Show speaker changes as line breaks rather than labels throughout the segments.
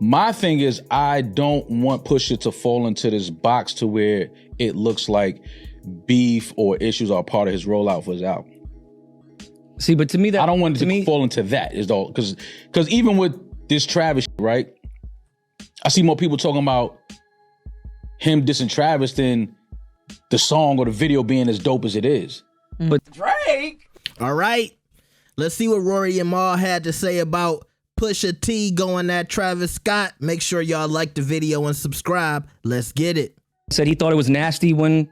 My thing is, I don't want Pusha to fall into this box to where it looks like beef or issues are part of his rollout for his album.
See, but to me,
I don't want it to fall into that, is all. Because even with this Travis shit, right? I see more people talking about him dissing Travis than the song or the video being as dope as it is.
But
Drake.
All right. Let's see what Rory and Mal had to say about Pusha T going at Travis Scott. Make sure y'all like the video and subscribe. Let's get it.
said he thought it was nasty when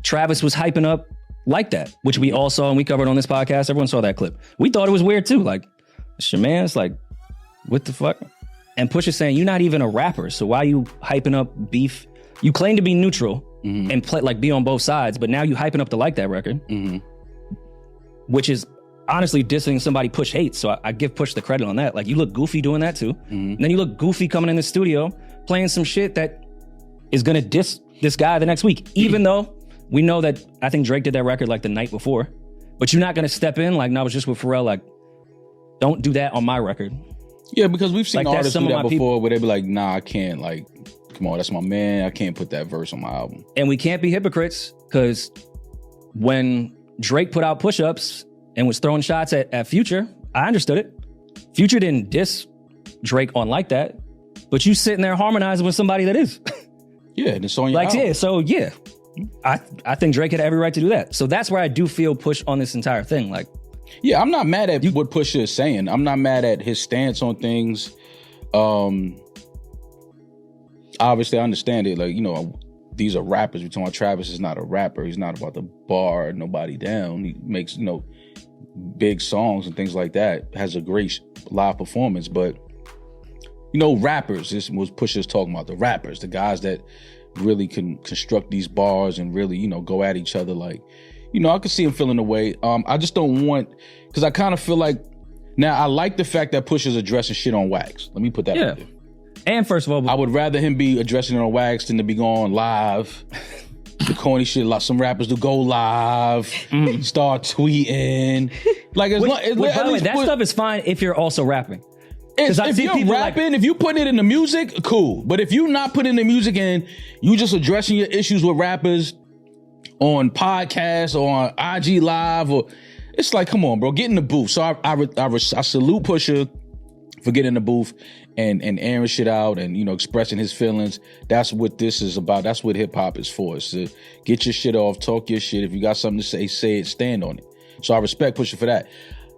Travis was hyping up like that, which we all saw and we covered on this podcast. Everyone saw that clip. We thought it was weird too. Like, it's your man. It's like, what the fuck? And Pusha saying, you're not even a rapper, so why are you hyping up beef? You claim to be neutral and play, like, be on both sides, but now you hyping up the Like That record, which is honestly dissing somebody Push hates. So I give Push the credit on that. Like, you look goofy doing that too. And then you look goofy coming in the studio playing some shit that is gonna diss this guy the next week, even though we know that I think Drake did that record like the night before. But you're not gonna step in like, no, I was just with Pharrell. Like, don't do that on my record.
Yeah, because we've seen
Like,
artists do that before where they be like, nah, I can't, like, come on, that's my man. I can't put that verse on my album.
And we can't be hypocrites, because when Drake put out Push-Ups and was throwing shots at Future, I understood it. Future didn't diss Drake on Like That, but you sitting there harmonizing with somebody that is.
Yeah, and it's on your
like,
album.
yeah, so yeah. I think Drake had every right to do that. So that's where I do feel Push on this entire thing. Like,
yeah, I'm not mad at what Pusha is saying. I'm not mad at his stance on things. Obviously, I understand it. Like, you know, these are rappers. We're talking about Travis is not a rapper. He's not about to bar nobody down. He makes, you know, big songs and things like that. Has a great live performance. But, you know, rappers, this was Pusha's talking about, the rappers, the guys that really can construct these bars and really, you know, go at each other. Like, you know, I could see him feeling the way. I just don't want, because I kind of feel like, now I like the fact that Pusha's addressing shit on wax. Let me put that out there.
And first of all,
I would rather him be addressing it on wax than to be going live. The corny shit, like some rappers do, go live, start tweeting. Like, by
the way, that stuff is fine if you're also rapping.
If you're rapping, if you putting it in the music, cool. But if you're not putting the music in, you just addressing your issues with rappers on podcasts or on IG Live, or it's like, come on, bro, get in the booth. So I salute Pusha for getting in the booth and airing shit out and, you know, expressing his feelings. That's what this is about. That's what hip hop is for. It's to get your shit off, talk your shit. If you got something to say it, stand on it. So I respect Pusha for that.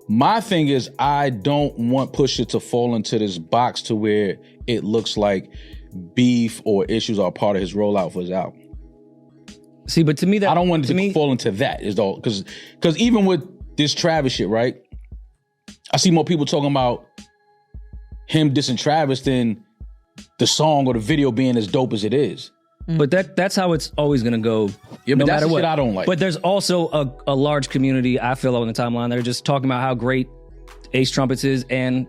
My thing is, I don't want Pusha to fall into this box to where it looks like beef or issues are part of his rollout for his album.
See, but to me, that
I don't want it to fall into that, is all. Because even with this Travis shit, right? I see more people talking about him dissing Travis than the song or the video being as dope as it is.
But that's how it's always gonna go.
Yeah, but
no
that's
matter
the
what.
shit I don't like.
But there's also a large community, I feel, on the timeline that are just talking about how great Ace Trumpets is and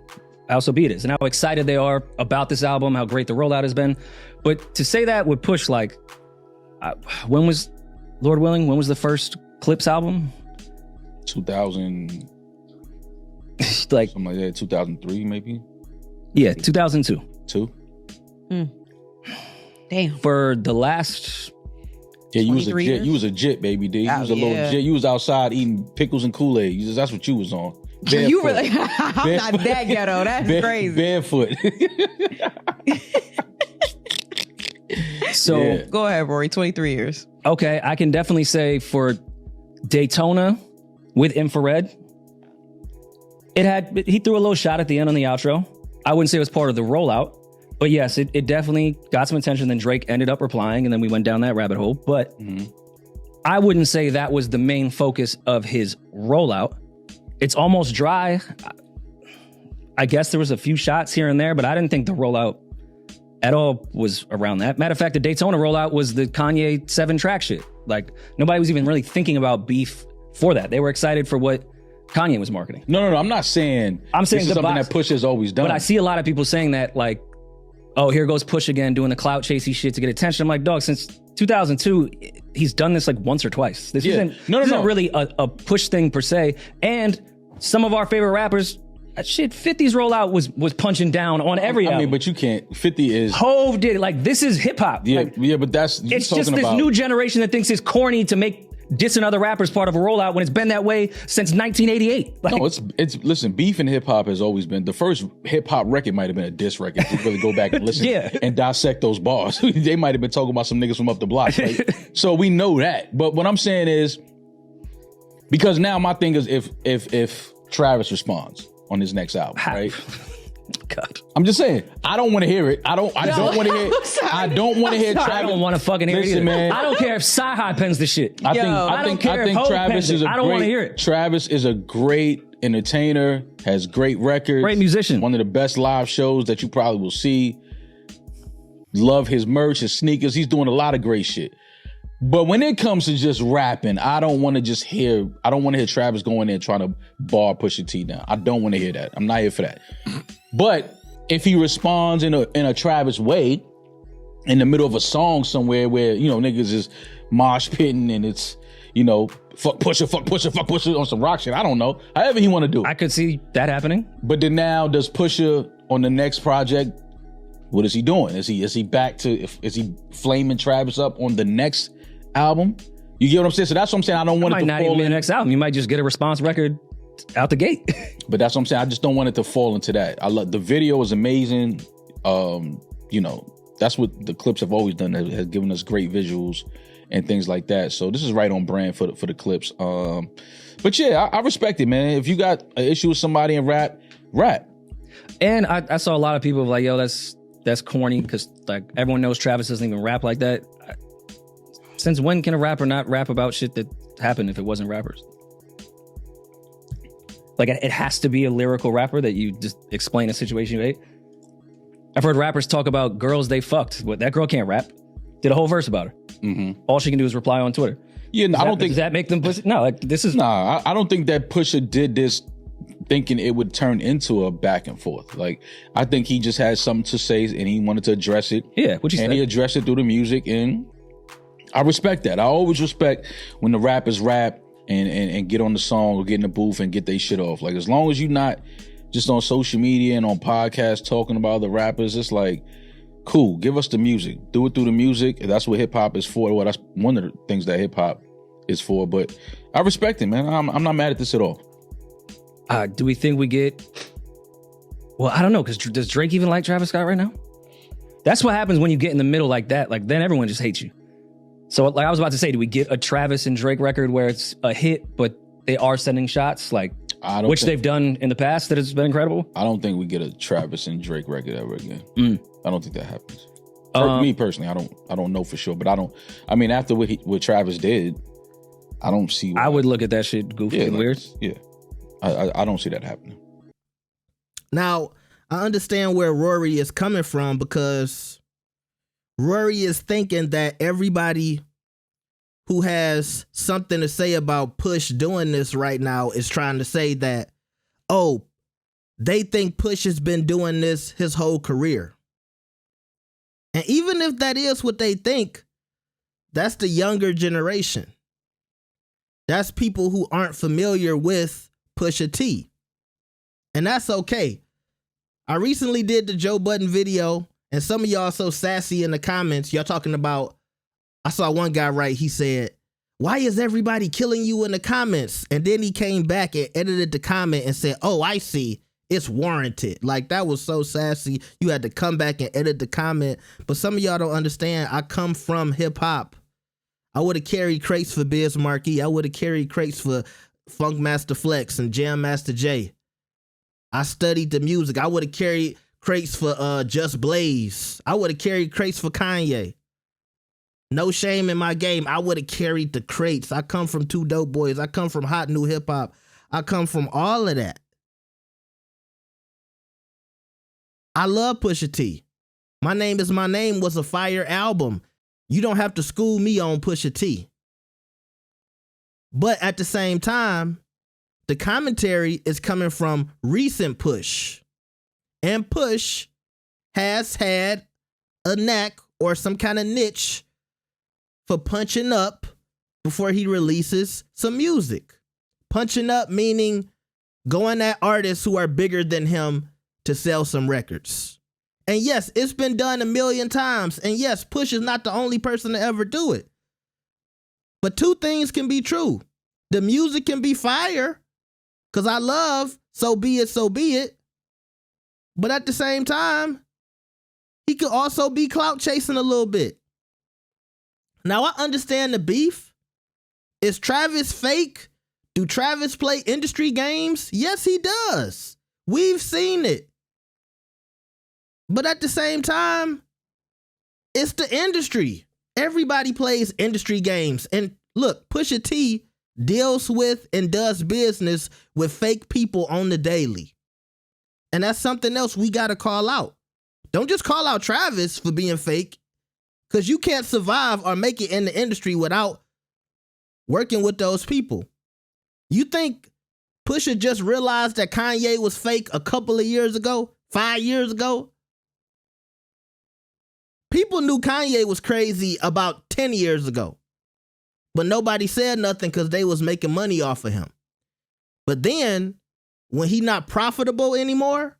Also Beat is, and how excited they are about this album, how great the rollout has been. But to say that would push, like, when was, Lord willing, when was the first Clipse album?
2000,
like,
something like that, 2003 maybe?
Yeah, 2002.
Damn.
For the last...
Yeah, you was a
23
jit.
years?
You was a jit, baby D. You was a little jit. You was outside eating pickles and Kool-Aid. That's what you was on. Barefoot.
You really? I'm not that ghetto. That's crazy.
Barefoot.
So
Yeah.
Go ahead, Rory. 23 years.
Okay, I can definitely say for Daytona with Infrared, he threw a little shot at the end on the outro. I wouldn't say it was part of the rollout, but yes, it definitely got some attention. Then Drake ended up replying, and then we went down that rabbit hole. But I wouldn't say that was the main focus of his rollout. It's almost dry. I guess there was a few shots here and there, but I didn't think the rollout at all was around that. Matter of fact, the Daytona rollout was the Kanye 7-track shit. Like, nobody was even really thinking about beef for that. They were excited for what Kanye was marketing.
No, I'm not saying.
I'm saying
this is something that Push has always done.
But I see a lot of people saying that, like, oh, here goes Push again doing the clout chasey shit to get attention. I'm like, dog, since 2002, he's done this like once or twice. This isn't really a Push thing per se. And some of our favorite rappers Shit, 50's rollout was punching down on every album.
I mean, but you can't. 50 is
Hove did it. Like, this is hip hop.
Yeah,
like,
yeah, but that's
it's just this new generation that thinks it's corny to make dissing other rappers part of a rollout when it's been that way since 1988. Like,
no, it's listen, beef in hip hop has always been the first hip hop record might have been a diss record. If you really go back and listen and dissect those bars. They might have been talking about some niggas from up the block. Like, so we know that. But what I'm saying is, because now my thing is if Travis responds on his next album, right?
God.
I'm just saying, I don't want to hear it. I don't want to hear Travis.
I don't want to fucking hear it either.
Man.
I don't care if Sci-Hi pens the shit.
I think Travis is
I don't want to hear it.
Travis is a great entertainer, has great records.
Great musician.
One of the best live shows that you probably will see. Love his merch, his sneakers. He's doing a lot of great shit. But when it comes to just rapping, I don't want to hear Travis going in trying to bar Pusha T down. I don't want to hear that. I'm not here for that. But if he responds in a Travis way, in the middle of a song somewhere where, niggas is mosh pitting and it's, fuck Pusha on some rock shit. I don't know. However he want to do it.
I could see that happening.
But then now does Pusha on the next project, what is he doing? Is he back to, is he flaming Travis up on the next album? You get what I'm saying? So that's what I'm saying. I don't want it to
not
fall
even
in
the next album. You might just get a response record out the gate.
But that's what I'm saying. I just don't want it to fall into that. I love the video is amazing. That's what the Clipse have always done. Has given us great visuals and things like that. So this is right on brand for the Clipse. But yeah, I respect it, man. If you got an issue with somebody in rap.
And I saw a lot of people like, yo, that's corny because like everyone knows Travis doesn't even rap like that. Since when can a rapper not rap about shit that happened if it wasn't rappers? Like, it has to be a lyrical rapper that you just explain a situation you hate. I've heard rappers talk about girls they fucked. But that girl can't rap. Did a whole verse about her. Mm-hmm. All she can do is reply on Twitter.
Yeah, I don't think...
Does that make them pussy? No, like, this is...
Nah, I don't think that Pusha did this thinking it would turn into a back and forth. Like, I think he just had something to say and he wanted to address it.
Yeah, what you said.
And he addressed it through the music, and I respect that. I always respect when the rappers rap and get on the song or get in the booth and get their shit off. Like, as long as you're not just on social media and on podcasts talking about the rappers, it's like, cool, give us the music. Do it through the music. That's what hip hop is for. Well, that's one of the things that hip hop is for. But I respect it, man. I'm not mad at this at all.
Do we think we get... Well, I don't know, because does Drake even like Travis Scott right now? That's what happens when you get in the middle like that. Like, then everyone just hates you. So, like I was about to say, do we get a Travis and Drake record where it's a hit, but they are sending shots, like which they've done in the past that has been incredible?
I don't think we get a Travis and Drake record ever again. I don't think that happens. Me personally, I don't know for sure, but I mean, after what Travis did, I don't see why.
I would look at that shit goofy and weird.
Yeah. I don't see that happening.
Now, I understand where Rory is coming from because Rory is thinking that everybody who has something to say about Push doing this right now is trying to say that, oh, they think Push has been doing this his whole career. And even if that is what they think, that's the younger generation. That's people who aren't familiar with Pusha T. And that's okay. I recently did the Joe Budden video, and some of y'all so sassy in the comments. Y'all talking about, I saw one guy write, he said, why is everybody killing you in the comments? And then he came back and edited the comment and said, oh, I see. It's warranted. Like, that was so sassy. You had to come back and edit the comment. But some of y'all don't understand. I come from hip hop. I would have carried crates for Biz Markie. I would have carried crates for Funk Master Flex and Jam Master Jay. I studied the music. I would have carried crates for Just Blaze. I would have carried crates for Kanye. No shame in my game. I would have carried the crates. I come from Two Dope Boys. I come from hot new hip hop. I come from all of that. I love Pusha T. My Name Is My Name was a fire album. You don't have to school me on Pusha T. But at the same time, the commentary is coming from recent Push. And Push has had a knack or some kind of niche for punching up before he releases some music. Punching up meaning going at artists who are bigger than him to sell some records. And yes, it's been done a million times. And yes, Push is not the only person to ever do it. But two things can be true. The music can be fire, because I love So Be It, So Be It. But at the same time, he could also be clout chasing a little bit. Now, I understand the beef. Is Travis fake? Do Travis play industry games? Yes, he does. We've seen it. But at the same time, it's the industry. Everybody plays industry games. And look, Pusha T deals with and does business with fake people on the daily. And that's something else we got to call out. Don't just call out Travis for being fake, because you can't survive or make it in the industry without working with those people. You think Pusha just realized that Kanye was fake a couple of years ago, 5 years ago? People knew Kanye was crazy about 10 years ago, but nobody said nothing because they was making money off of him. But then when he not profitable anymore,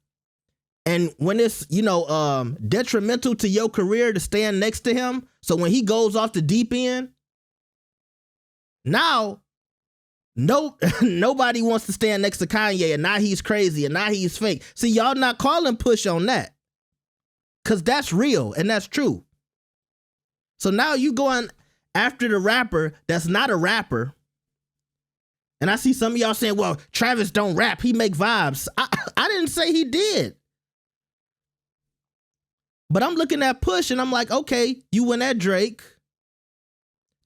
and when it's, detrimental to your career to stand next to him, so when he goes off the deep end, now nobody wants to stand next to Kanye, and now he's crazy, and now he's fake. See, y'all not calling Push on that, because that's real and that's true. So now you going after the rapper that's not a rapper. And I see some of y'all saying, well, Travis don't rap, he make vibes. I didn't say he did. But I'm looking at Push and I'm like, okay, you went at Drake.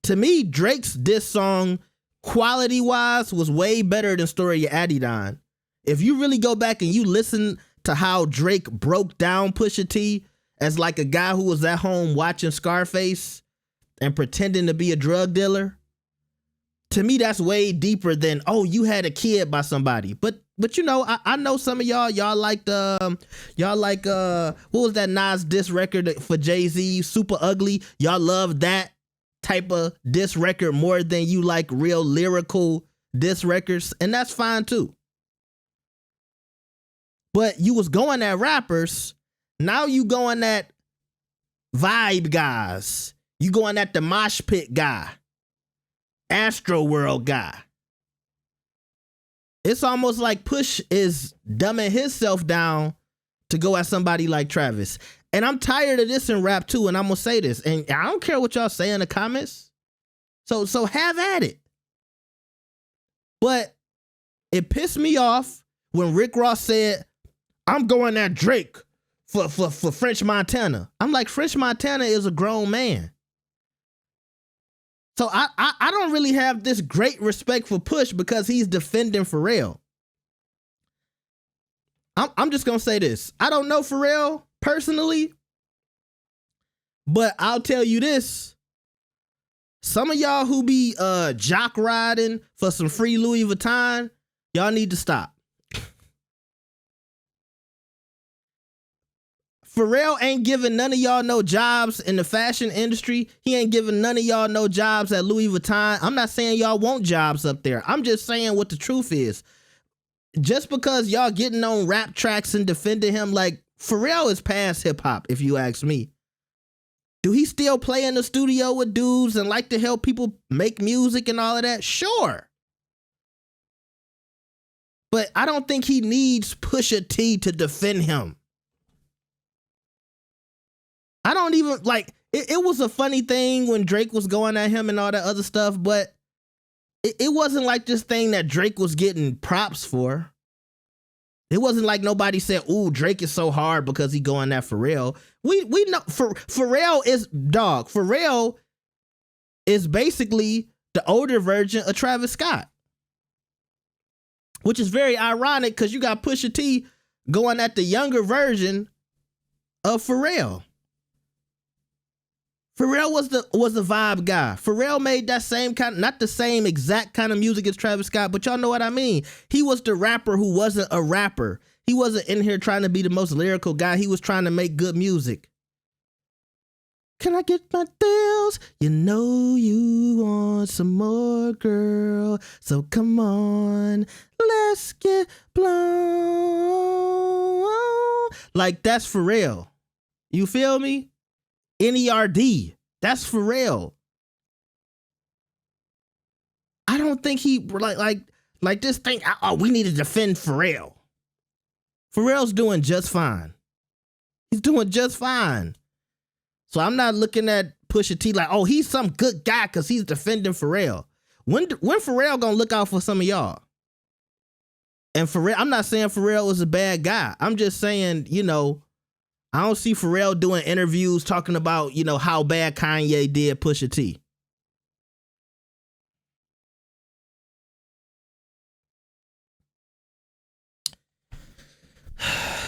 To me, Drake's diss song, quality-wise, was way better than Story of Adidon. If you really go back and you listen to how Drake broke down Pusha T as like a guy who was at home watching Scarface and pretending to be a drug dealer, to me, that's way deeper than, oh, you had a kid by somebody. But I know some of y'all like what was that Nas diss record for Jay-Z, Super Ugly? Y'all love that type of diss record more than you like real lyrical diss records, and that's fine too. But you was going at rappers, now you going at vibe guys. You going at the mosh pit guy, Astro World guy. It's almost like Push is dumbing himself down to go at somebody like Travis. And I'm tired of this in rap too, and I'm gonna say this, and I don't care what y'all say in the comments. So have at it. But it pissed me off when Rick Ross said, I'm going at Drake for French Montana. I'm like, French Montana is a grown man. So I don't really have this great respect for Push because he's defending Pharrell. I'm just gonna say this. I don't know Pharrell personally, but I'll tell you this. Some of y'all who be jock riding for some free Louis Vuitton, y'all need to stop. Pharrell ain't giving none of y'all no jobs in the fashion industry. He ain't giving none of y'all no jobs at Louis Vuitton. I'm not saying y'all want jobs up there. I'm just saying what the truth is. Just because y'all getting on rap tracks and defending him, like, Pharrell is past hip hop, if you ask me. Do he still play in the studio with dudes and like to help people make music and all of that? Sure. But I don't think he needs Pusha T to defend him. I don't even, like, it was a funny thing when Drake was going at him and all that other stuff, but it wasn't like this thing that Drake was getting props for. It wasn't like nobody said, ooh, Drake is so hard because he going at Pharrell. We know Pharrell is basically the older version of Travis Scott, which is very ironic because you got Pusha T going at the younger version of Pharrell. Pharrell was the vibe guy. Pharrell made that same kind, not the same exact kind of music as Travis Scott, but y'all know what I mean. He was the rapper who wasn't a rapper. He wasn't in here trying to be the most lyrical guy. He was trying to make good music. Can I get my deals? You know you want some more, girl. So come on, let's get blown. Like, that's Pharrell. You feel me? NERD. That's Pharrell. I don't think he like this thing. Oh, we need to defend Pharrell. Pharrell's doing just fine. He's doing just fine. So I'm not looking at Pusha T like, oh, he's some good guy because he's defending Pharrell. When Pharrell gonna look out for some of y'all? And Pharrell, I'm not saying Pharrell is a bad guy. I'm just saying, you know, I don't see Pharrell doing interviews talking about, you know, how bad Kanye did Pusha T.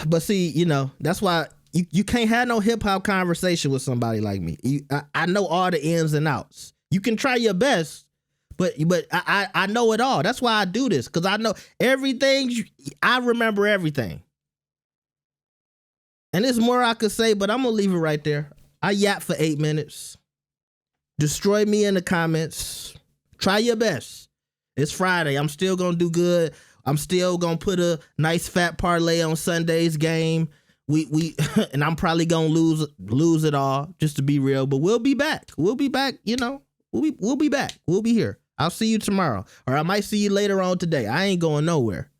But see, you know, that's why you can't have no hip hop conversation with somebody like me. I know all the ins and outs. You can try your best, but I know it all. That's why I do this, because I know everything. I remember everything. And there's more I could say, but I'm going to leave it right there. I yap for 8 minutes. Destroy me in the comments. Try your best. It's Friday. I'm still going to do good. I'm still going to put a nice fat parlay on Sunday's game. We and I'm probably going to lose it all, just to be real. But we'll be back. We'll be back, you know. We'll be back. We'll be here. I'll see you tomorrow. Or I might see you later on today. I ain't going nowhere.